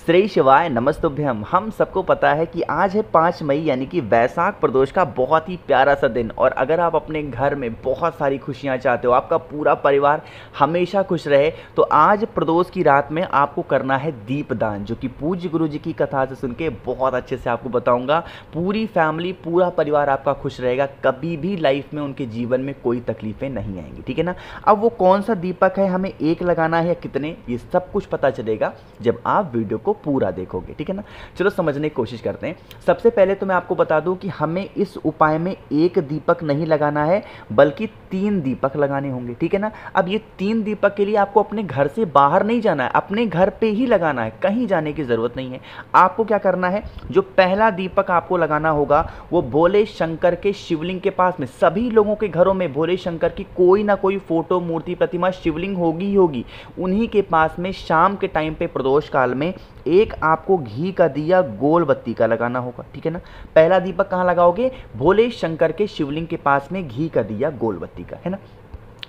श्री शिवाय नमस्तुभ्यम। हम सबको पता है कि आज है 5 मई यानी कि वैशाख प्रदोष का बहुत ही प्यारा सा दिन। और अगर आप अपने घर में बहुत सारी खुशियां चाहते हो, आपका पूरा परिवार हमेशा खुश रहे, तो आज प्रदोष की रात में आपको करना है दीपदान, जो कि पूज्य गुरु जी की कथा से सुन के बहुत अच्छे से आपको बताऊंगा। पूरी फैमिली, पूरा परिवार आपका खुश रहेगा, कभी भी लाइफ में उनके जीवन में कोई तकलीफें नहीं आएंगी। ठीक है ना। अब वो कौन सा दीपक है, हमें एक लगाना है या कितने, ये सब कुछ पता चलेगा जब आप वीडियो को पूरा देखोगे। ठीक है ना। चलो समझने की कोशिश करते हैं। सबसे पहले तो मैं आपको बता दूं कि हमें इस उपाय में एक दीपक नहीं लगाना है, बल्कि 3 दीपक लगाने होंगे। ठीक है ना। अब ये 3 दीपक के लिए आपको अपने घर से बाहर नहीं जाना है, अपने घर पे ही लगाना है, कहीं जाने की जरूरत नहीं है। आपको क्या करना है, जो पहला दीपक आपको लगाना होगा वो भोले शंकर के शिवलिंग के पास में, सभी लोगों के घरों में भोले शंकर की कोई ना कोई फोटो, मूर्ति, प्रतिमा, शिवलिंग होगी ही होगी। उन्हीं के पास में शाम के टाइम पे प्रदोष काल में एक आपको घी का दिया गोल बत्ती का लगाना होगा। ठीक है ना। पहला दीपक कहाँ लगाओगे, भोले शंकर के शिवलिंग के पास में घी का दिया गोल बत्ती का, है ना।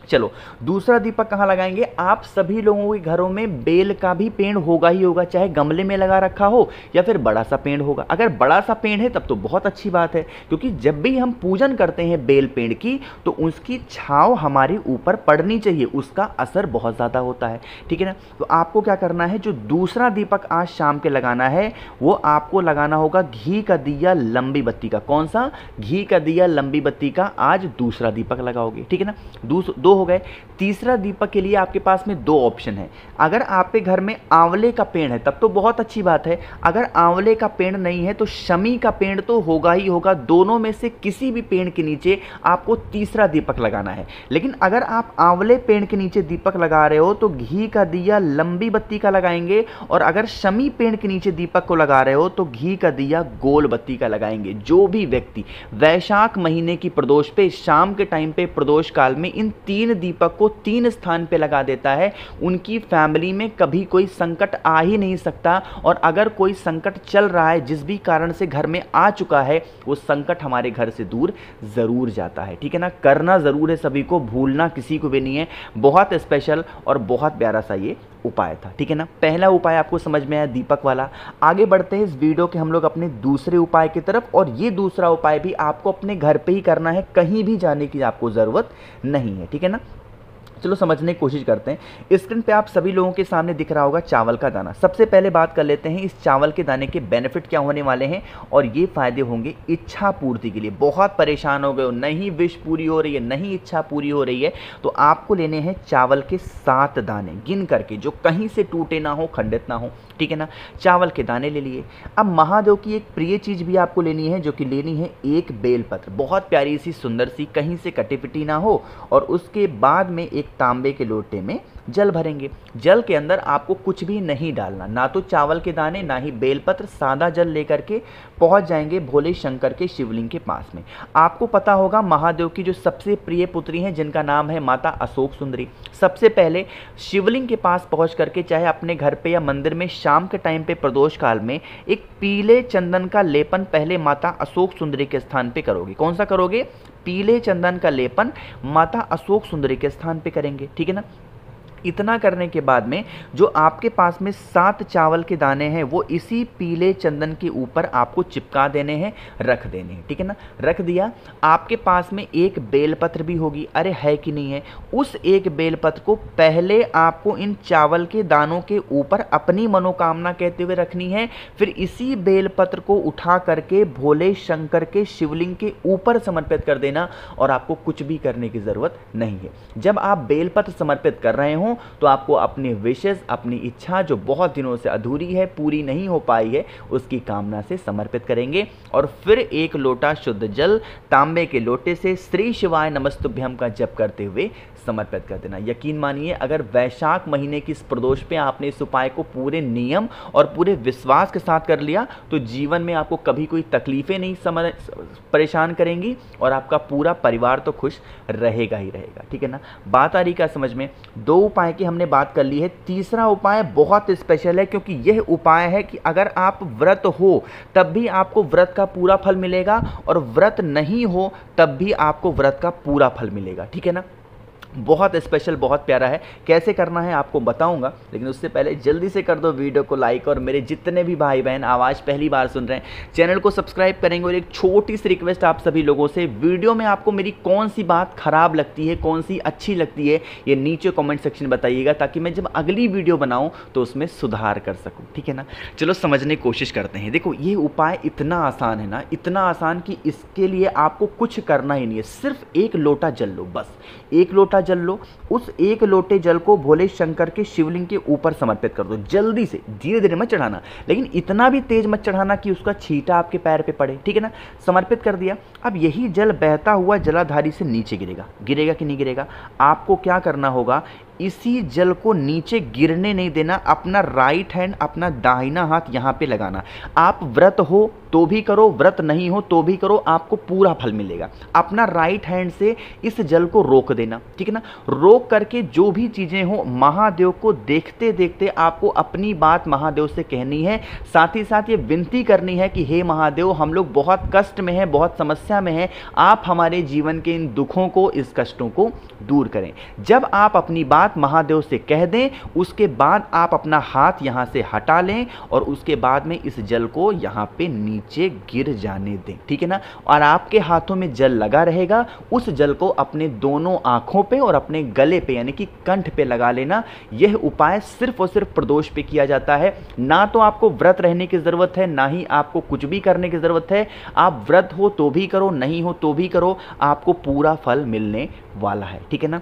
चलो दूसरा दीपक कहाँ लगाएंगे, आप सभी लोगों के घरों में बेल का भी पेड़ होगा ही होगा, चाहे गमले में लगा रखा हो या फिर बड़ा सा पेड़ होगा। अगर बड़ा सा पेड़ है तब तो बहुत अच्छी बात है, क्योंकि जब भी हम पूजन करते हैं बेल पेड़ की, तो उसकी छांव हमारे ऊपर पड़नी चाहिए, उसका असर बहुत ज़्यादा होता है। ठीक है ना। तो आपको क्या करना है, जो दूसरा दीपक आज शाम के लगाना है वो आपको लगाना होगा घी का दिया लंबी बत्ती का। कौन सा, घी का दिया लंबी बत्ती का आज दूसरा दीपक लगाओगे। ठीक है ना। दो हो गए। तीसरा दीपक के लिए आपके पास में 2 ऑप्शन है। अगर आपके घर में आंवले का पेड़ है तब तो बहुत अच्छी बात है, अगर आंवले का पेड़ नहीं है तो शमी का पेड़ तो होगा ही होगा। दोनों में से किसी भी पेड़ के नीचे आपको तीसरा दीपक लगाना है। लेकिन अगर आप आंवले पेड़ के नीचे दीपक लगा रहे हो तो घी का दिया लंबी बत्ती का लगाएंगे, और अगर शमी पेड़ के नीचे दीपक को लगा रहे हो तो घी का दिया गोल बत्ती का लगाएंगे। जो भी व्यक्ति वैशाख महीने की प्रदोष पे शाम के टाइम पे प्रदोष काल में इन 3 दीपक को 3 स्थान पे लगा देता है, उनकी फैमिली में कभी कोई संकट आ ही नहीं सकता। और अगर कोई संकट चल रहा है, जिस भी कारण से घर में आ चुका है, वो संकट हमारे घर से दूर जरूर जाता है। ठीक है ना। करना जरूर है, सभी को भूलना किसी को भी नहीं है। बहुत स्पेशल और बहुत प्यारा सा ये उपाय था। ठीक है ना। पहला उपाय आपको समझ में आया, दीपक वाला। आगे बढ़ते हैं इस वीडियो के हम लोग अपने दूसरे उपाय की तरफ, और ये दूसरा उपाय भी आपको अपने घर पे ही करना है, कहीं भी जाने की आपको ज़रूरत नहीं है। ठीक है ना। चलो समझने की कोशिश करते हैं। स्क्रीन पे आप सभी लोगों के सामने दिख रहा होगा चावल का दाना। सबसे पहले बात कर लेते हैं इस चावल के दाने के बेनिफिट क्या होने वाले हैं, और ये फायदे होंगे इच्छा पूर्ति के लिए। बहुत परेशान हो गए हो, नहीं विश पूरी हो रही है, नहीं इच्छा पूरी हो रही है, तो आपको लेने हैं चावल के 7 दाने गिन करके, जो कहीं से टूटे ना हो, खंडित ना हो। ठीक है ना। चावल के दाने ले लिए। अब महादेव की एक प्रिय चीज़ भी आपको लेनी है, जो कि लेनी है एक बेलपत्र, बहुत प्यारी सी, सुंदर सी, कहीं से कटी पिटी ना हो। और उसके बाद में एक तांबे के लोटे में जल भरेंगे। जल के अंदर आपको कुछ भी नहीं डालना, ना तो चावल के दाने, ना ही बेलपत्र, सादा जल लेकर के पहुंच जाएंगे भोले शंकर के शिवलिंग के पास में। आपको पता होगा महादेव की जो सबसे प्रिय पुत्री हैं, जिनका नाम है माता अशोक सुंदरी। सबसे पहले शिवलिंग के पास पहुंच करके, चाहे अपने घर पे या मंदिर में, शाम के टाइम पे प्रदोष काल में एक पीले चंदन का लेपन पहले माता अशोक सुंदरी के स्थान पे करोगे। कौन सा करोगे, पीले चंदन का लेपन माता अशोक सुंदरी के स्थान पे करेंगे। ठीक है ना। इतना करने के बाद में जो आपके पास में 7 चावल के दाने हैं, वो इसी पीले चंदन के ऊपर आपको चिपका देने हैं, रख देने हैं। ठीक है ना। रख दिया। आपके पास में एक बेलपत्र भी होगी, अरे है कि नहीं है, उस एक बेलपत्र को पहले आपको इन चावल के दानों के ऊपर अपनी मनोकामना कहते हुए रखनी है। फिर इसी बेलपत्र को उठा करके भोले शंकर के शिवलिंग के ऊपर समर्पित कर देना, और आपको कुछ भी करने की जरूरत नहीं है। जब आप बेलपत्र समर्पित कर रहे हो तो आपको अपने विशेष, अपनी इच्छा जो बहुत दिनों से अधूरी है, पूरी नहीं हो पाई है, उसकी कामना से समर्पित करेंगे। और फिर एक लोटा शुद्ध जल तांबे के लोटे से श्री शिवाय नमस्तुभ्यम का जप करते हुए समर्पित कर देना। यकीन मानिए, अगर वैशाख महीने की इस प्रदोष पे आपने इस उपाय को पूरे नियम और पूरे विश्वास के साथ कर लिया, तो जीवन में आपको कभी कोई तकलीफें नहीं परेशान करेंगी, और आपका पूरा परिवार तो खुश रहेगा ही रहेगा। ठीक है ना। बात आ रही क्या समझ में। 2 उपाय की हमने बात कर ली है। तीसरा उपाय बहुत स्पेशल है, क्योंकि यह उपाय है कि अगर आप व्रत हो तब भी आपको व्रत का पूरा फल मिलेगा, और व्रत नहीं हो तब भी आपको व्रत का पूरा फल मिलेगा। ठीक है ना। बहुत स्पेशल, बहुत प्यारा है। कैसे करना है आपको बताऊंगा, लेकिन उससे पहले जल्दी से कर दो वीडियो को लाइक, और मेरे जितने भी भाई बहन आवाज़ पहली बार सुन रहे हैं चैनल को सब्सक्राइब करेंगे। और एक छोटी सी रिक्वेस्ट आप सभी लोगों से, वीडियो में आपको मेरी कौन सी बात खराब लगती है, कौन सी अच्छी लगती है, ये नीचे कॉमेंट सेक्शन में बताइएगा, ताकि मैं जब अगली वीडियो बनाऊँ तो उसमें सुधार कर सकूँ, ठीक है ना। चलो समझने की कोशिश करते हैं। देखो ये उपाय इतना आसान है ना, इतना आसान कि इसके लिए आपको कुछ करना ही नहीं है, सिर्फ एक लोटा जल लो, बस एक लोटा जल लो। उस एक लोटे जल को भोले शंकर के शिवलिंग के ऊपर समर्पित कर दो, जल्दी से, धीरे धीरे मत चढ़ाना, लेकिन इतना भी तेज मत चढ़ाना कि उसका छींटा आपके पैर पे पड़े, ठीक है ना। समर्पित कर दिया। अब यही जल बहता हुआ जलाधारी से नीचे गिरेगा। गिरेगा कि नहीं गिरेगा? आपको क्या करना होगा, इसी जल को नीचे गिरने नहीं देना। अपना राइट हैंड, अपना दाहिना हाथ यहाँ पे लगाना। आप व्रत हो तो भी करो, व्रत नहीं हो तो भी करो, आपको पूरा फल मिलेगा। अपना राइट हैंड से इस जल को रोक देना, ठीक है ना। रोक करके जो भी चीज़ें हो महादेव को देखते देखते आपको अपनी बात महादेव से कहनी है। साथ ही साथ ये विनती करनी है कि हे महादेव, हम लोग बहुत कष्ट में हैं, बहुत समस्या में हैं, आप हमारे जीवन के इन दुखों को, इस कष्टों को दूर करें। जब आप अपनी बात महादेव से कह दें, उसके बाद आप अपना हाथ यहां से हटा लें और उसके बाद में इस जल को यहां पे नीचे गिर जाने दें, ठीक है ना। और आपके हाथों में जल लगा रहेगा, उस जल को अपने दोनों आंखों पे और अपने गले पे यानी कि कंठ पे लगा लेना। यह उपाय सिर्फ और सिर्फ प्रदोष पे किया जाता है। ना तो आपको व्रत रहने की जरूरत है, ना ही आपको कुछ भी करने की जरूरत है। आप व्रत हो तो भी करो, नहीं हो तो भी करो, आपको पूरा फल मिलने वाला है, ठीक है ना।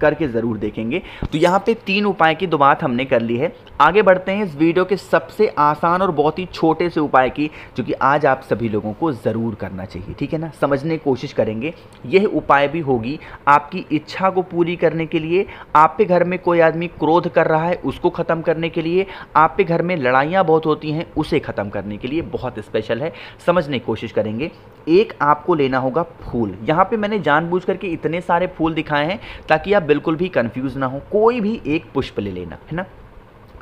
करके ज़रूर देखेंगे। तो यहाँ पे 3 उपाय की तो बात हमने कर ली है। आगे बढ़ते हैं इस वीडियो के सबसे आसान और बहुत ही छोटे से उपाय की, जो कि आज आप सभी लोगों को ज़रूर करना चाहिए, ठीक है ना। समझने की कोशिश करेंगे। यह उपाय भी होगी आपकी इच्छा को पूरी करने के लिए, आप पे घर में कोई आदमी क्रोध कर रहा है उसको ख़त्म करने के लिए, आप पे घर में लड़ाइयाँ बहुत होती हैं उसे ख़त्म करने के लिए। बहुत स्पेशल है, समझने की कोशिश करेंगे। एक आपको लेना होगा फूल। यहाँ पे मैंने जानबूझ करके इतने सारे फूल दिखाए हैं ताकि आप बिल्कुल भी कंफ्यूज ना हो। कोई भी एक पुष्प ले लेना है ना।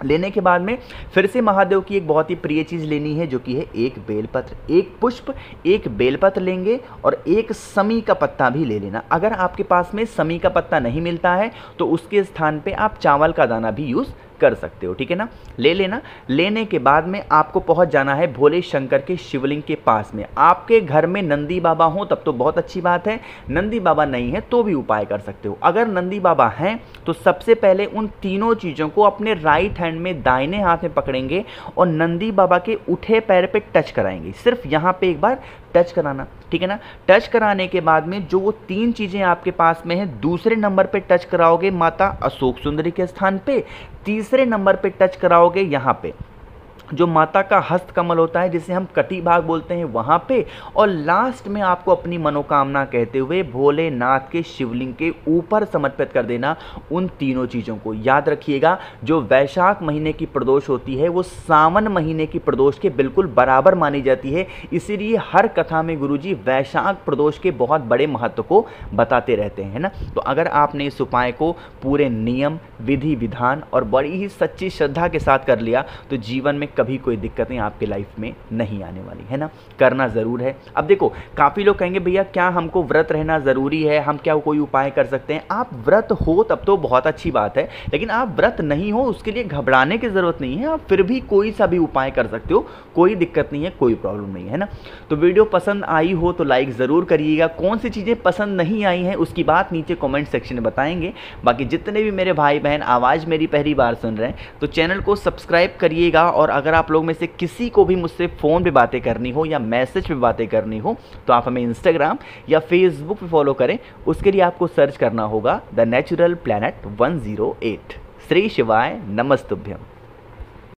लेने के बाद में फिर से महादेव की एक बहुत ही प्रिय चीज़ लेनी है, जो कि है एक बेलपत्र। एक पुष्प, एक बेलपत्र लेंगे और एक समी का पत्ता भी ले लेना। अगर आपके पास में समी का पत्ता नहीं मिलता है तो उसके स्थान पे आप चावल का दाना भी यूज़ कर सकते हो, ठीक है ना। ले लेना। लेने के बाद में आपको पहुंच जाना है भोले शंकर के शिवलिंग के पास में। आपके घर में नंदी बाबा हो तब तो बहुत अच्छी बात है, नंदी बाबा नहीं है तो भी उपाय कर सकते हो। अगर नंदी बाबा हैं तो सबसे पहले उन तीनों चीज़ों को अपने राइट हैंड में दाहिने हाथ में पकड़ेंगे और नंदी बाबा के उठे पैर पे टच कराएंगे। सिर्फ यहाँ पे एक बार टच कराना, ठीक है ना। टच कराने के बाद में जो वो 3 चीज़ें आपके पास में हैं, दूसरे नंबर पे टच कराओगे माता अशोक सुंदरी के स्थान पे, तीसरे नंबर पे टच कराओगे यहाँ पे जो माता का हस्त कमल होता है जिसे हम कटी भाग बोलते हैं वहाँ पे, और लास्ट में आपको अपनी मनोकामना कहते हुए भोलेनाथ के शिवलिंग के ऊपर समर्पित कर देना उन तीनों चीज़ों को। याद रखिएगा, जो वैशाख महीने की प्रदोष होती है वो सावन महीने की प्रदोष के बिल्कुल बराबर मानी जाती है। इसीलिए हर कथा में गुरुजी वैशाख प्रदोष के बहुत बड़े महत्व को बताते रहते हैं, है ना। तो अगर आपने इस उपाय को पूरे नियम, विधि विधान और बड़ी ही सच्ची श्रद्धा के साथ कर लिया तो जीवन में कभी कोई दिक्कतें आपके लाइफ में नहीं आने वाली, है ना। करना ज़रूर है। अब देखो, काफ़ी लोग कहेंगे भैया क्या हमको व्रत रहना ज़रूरी है, हम क्या कोई उपाय कर सकते हैं? आप व्रत हो तब तो बहुत अच्छी बात है, लेकिन आप व्रत नहीं हो उसके लिए घबराने की ज़रूरत नहीं है। आप फिर भी कोई सा भी उपाय कर सकते हो, कोई दिक्कत नहीं है, कोई प्रॉब्लम नहीं है ना। तो वीडियो पसंद आई हो तो लाइक ज़रूर करिएगा। कौन सी चीज़ें पसंद नहीं आई हैं उसकी बात नीचे कमेंट सेक्शन में बताएंगे। बाकी जितने भी मेरे भाई बहन आवाज़ मेरी पहली बार सुन रहे हैं तो चैनल को सब्सक्राइब करिएगा। और अगर आप लोग में से किसी को भी मुझसे फ़ोन पे बातें करनी हो या मैसेज पे बातें करनी हो तो आप हमें इंस्टाग्राम या फेसबुक पे फॉलो करें। उसके लिए आपको सर्च करना होगा द नेचुरल प्लैनेट 108। श्री शिवाय नमस्तुभ्यम।